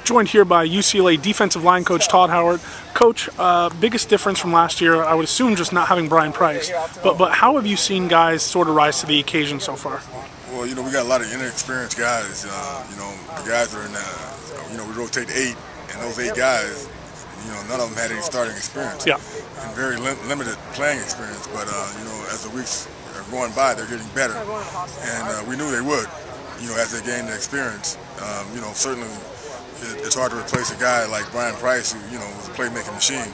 Joined here by UCLA defensive line coach Todd Howard. Coach, biggest difference from last year, I would assume, just not having Brian Price. But how have you seen guys sort of rise to the occasion so far? Well, we got a lot of inexperienced guys. The guys are in, we rotate 8, and those 8 guys, none of them had any starting experience. Yeah. And very limited playing experience. But, as the weeks are going by, they're getting better. And we knew they would, as they gain the experience. Certainly it's hard to replace a guy like Brian Price, who, was a playmaking machine.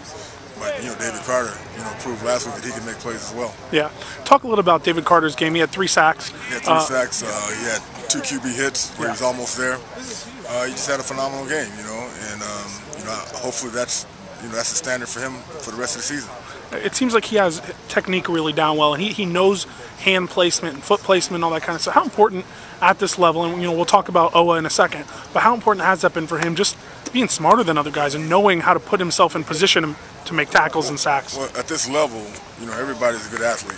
But, David Carter, proved last week that he can make plays as well. Yeah. Talk a little about David Carter's game. He had 3 sacks. He had 3 sacks. He had 2 QB hits where he was almost there. He just had a phenomenal game, and hopefully that's the standard for him for the rest of the season. It seems like he has technique really down well, and he knows hand placement and foot placement and all that kind of stuff. How important at this level, and we'll talk about Owa in a second, but how important has that been for him, just being smarter than other guys and knowing how to put himself in position to make tackles and sacks? Well, at this level, everybody's a good athlete.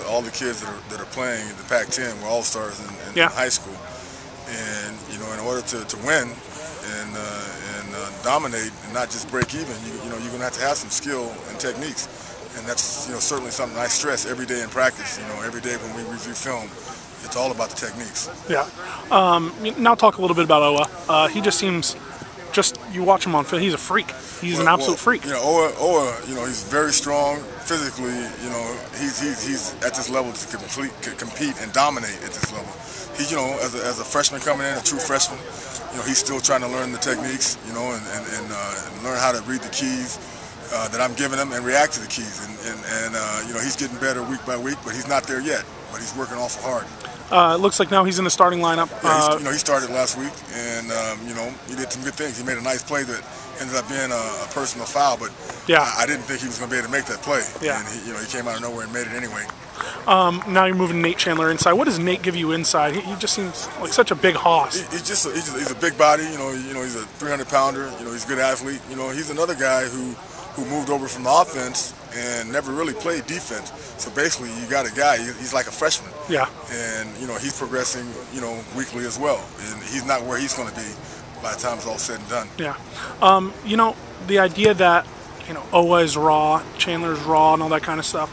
All the kids that are playing in the Pac-10 were all-stars in high school. And, in order to win and dominate and not just break even, you're going to have some skill and techniques. And that's, certainly something I stress every day in practice. Every day when we review film, it's all about the techniques. Yeah. Now talk a little bit about Owa. He just seems, you watch him on film, he's a freak. He's an absolute freak. Owa, he's very strong physically. He's at this level to compete and dominate at this level. He's, as a freshman coming in, a true freshman, he's still trying to learn the techniques, and learn how to read the keys that I'm giving him and react to the keys. And he's getting better week by week, but he's not there yet. But he's working awful hard. It looks like now he's in the starting lineup. Yeah, he started last week, and he did some good things. He made a nice play that ended up being a personal foul, but I didn't think he was going to be able to make that play. Yeah. And he came out of nowhere and made it anyway. Now you're moving Nate Chandler inside. What does Nate give you inside? He just seems like such a big hoss. He's a big body. He's a 300-pounder. He's a good athlete. He's another guy who moved over from the offense and never really played defense. So basically, you got a guy, he's like a freshman. Yeah. And, he's progressing, weekly as well. And he's not where he's going to be by the time it's all said and done. Yeah. The idea that, Owa is raw, Chandler's raw, and all that kind of stuff.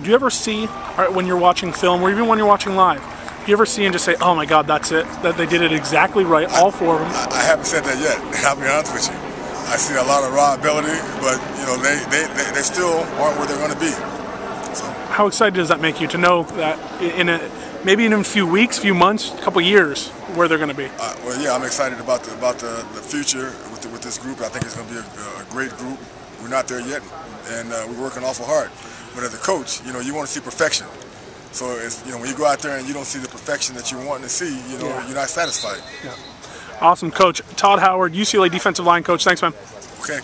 Do you ever see, when you're watching film, or even when you're watching live, do you ever see and just say, oh my God, that's it, that they did it exactly right, all 4 of them? I haven't said that yet, I'll be honest with you. I see a lot of raw ability, but they still aren't where they're going to be. So, how excited does that make you to know that maybe in a few weeks, few months, a couple years, where they're going to be? Well, yeah, I'm excited about the future with this group. I think it's going to be a great group. We're not there yet, and we're working awful hard. But as a coach, you want to see perfection. So it's, when you go out there and you don't see the perfection that you want to see, you're not satisfied. Yeah. Awesome, Coach. Todd Howard, UCLA defensive line coach. Thanks, man. Okay.